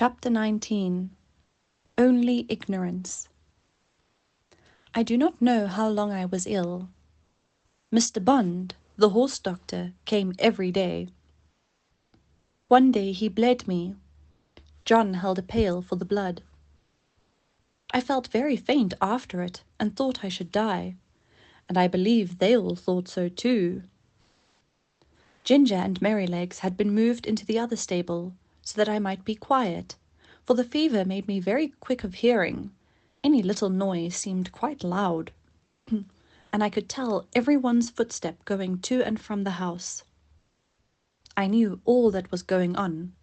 Chapter 19. Only Ignorance. I do not know how long I was ill. Mr. Bond, the horse doctor, came every day. One day he bled me. John held a pail for the blood. I felt very faint after it and thought I should die, and I believe they all thought so too. Ginger and Merrylegs had been moved into the other stable so that I might be quiet, for the fever made me very quick of hearing. Any little noise seemed quite loud, and I could tell every one's footstep going to and from the house. I knew all that was going on.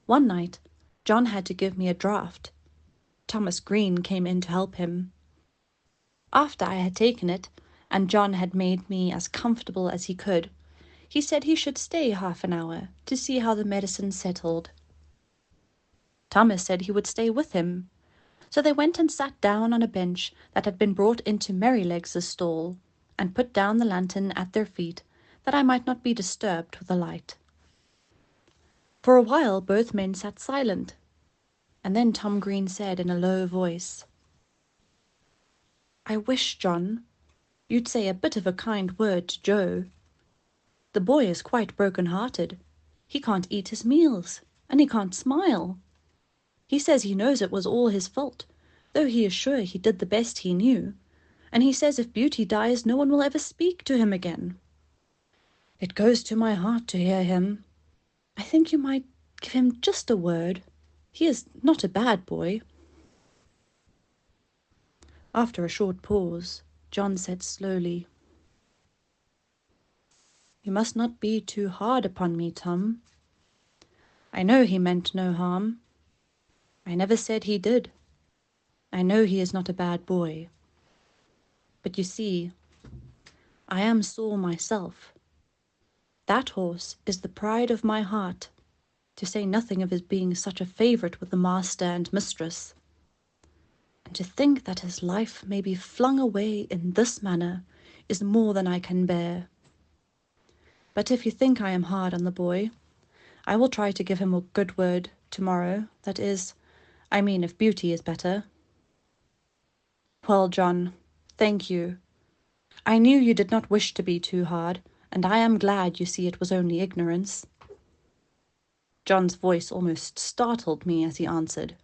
One night, John had to give me a draught. Thomas Green came in to help him. After I had taken it, and John had made me as comfortable as he could, he said he should stay half an hour to see how the medicine settled. Thomas said he would stay with him, so they went and sat down on a bench that had been brought into Merrylegs' stall, and put down the lantern at their feet, that I might not be disturbed with the light. For a while both men sat silent, and then Tom Green said in a low voice, "I wish, John, you'd say a bit of a kind word to Joe. The boy is quite broken-hearted. He can't eat his meals, and he can't smile. He says he knows it was all his fault, though he is sure he did the best he knew, and he says if Beauty dies no one will ever speak to him again. It goes to my heart to hear him. I think you might give him just a word. He is not a bad boy." After a short pause, John said slowly, "You must not be too hard upon me, Tom. I know he meant no harm. I never said he did. I know he is not a bad boy. But you see, I am sore myself. That horse is the pride of my heart, to say nothing of his being such a favourite with the master and mistress. And to think that his life may be flung away in this manner is more than I can bear. But if you think I am hard on the boy, I will try to give him a good word tomorrow, that is, I mean if Beauty is better." "Well, John, thank you. I knew you did not wish to be too hard, and I am glad you see it was only ignorance." John's voice almost startled me as he answered,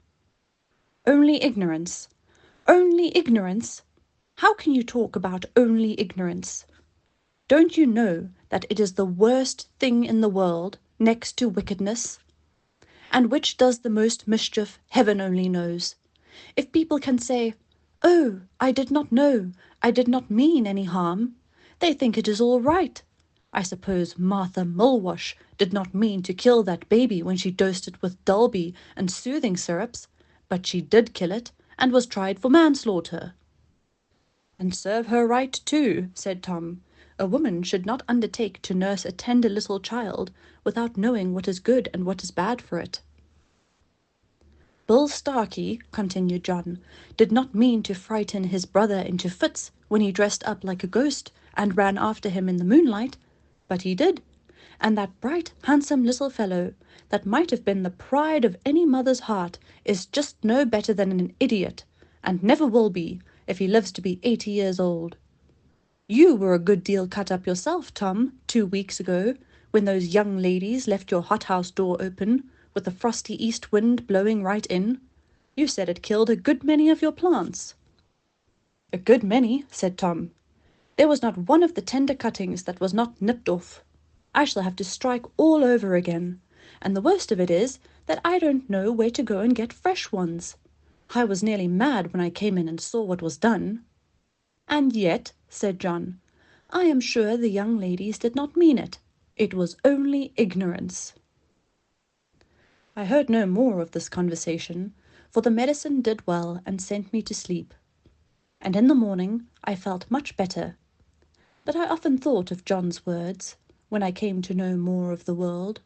"Only ignorance? Only ignorance? How can you talk about only ignorance? Don't you know that it is the worst thing in the world, next to wickedness? And which does the most mischief, heaven only knows. If people can say, 'Oh, I did not know, I did not mean any harm,' they think it is all right. I suppose Martha Mulwash did not mean to kill that baby when she dosed it with Dalby and soothing syrups, but she did kill it, and was tried for manslaughter." "And serve her right too," said Tom. "A woman should not undertake to nurse a tender little child without knowing what is good and what is bad for it." "Bill Starkey," continued John, "did not mean to frighten his brother into fits when he dressed up like a ghost and ran after him in the moonlight, but he did, and that bright, handsome little fellow, that might have been the pride of any mother's heart, is just no better than an idiot, and never will be, if he lives to be 80 years old. You were a good deal cut up yourself, Tom, 2 weeks ago, when those young ladies left your hothouse door open, with the frosty east wind blowing right in. You said it killed a good many of your plants." "A good many," said Tom. "There was not one of the tender cuttings that was not nipped off. I shall have to strike all over again, and the worst of it is that I don't know where to go and get fresh ones. I was nearly mad when I came in and saw what was done." "And yet," said John, "I am sure the young ladies did not mean it. It was only ignorance." I heard no more of this conversation, for the medicine did well and sent me to sleep. And in the morning I felt much better. But I often thought of John's words, when I came to know more of the world.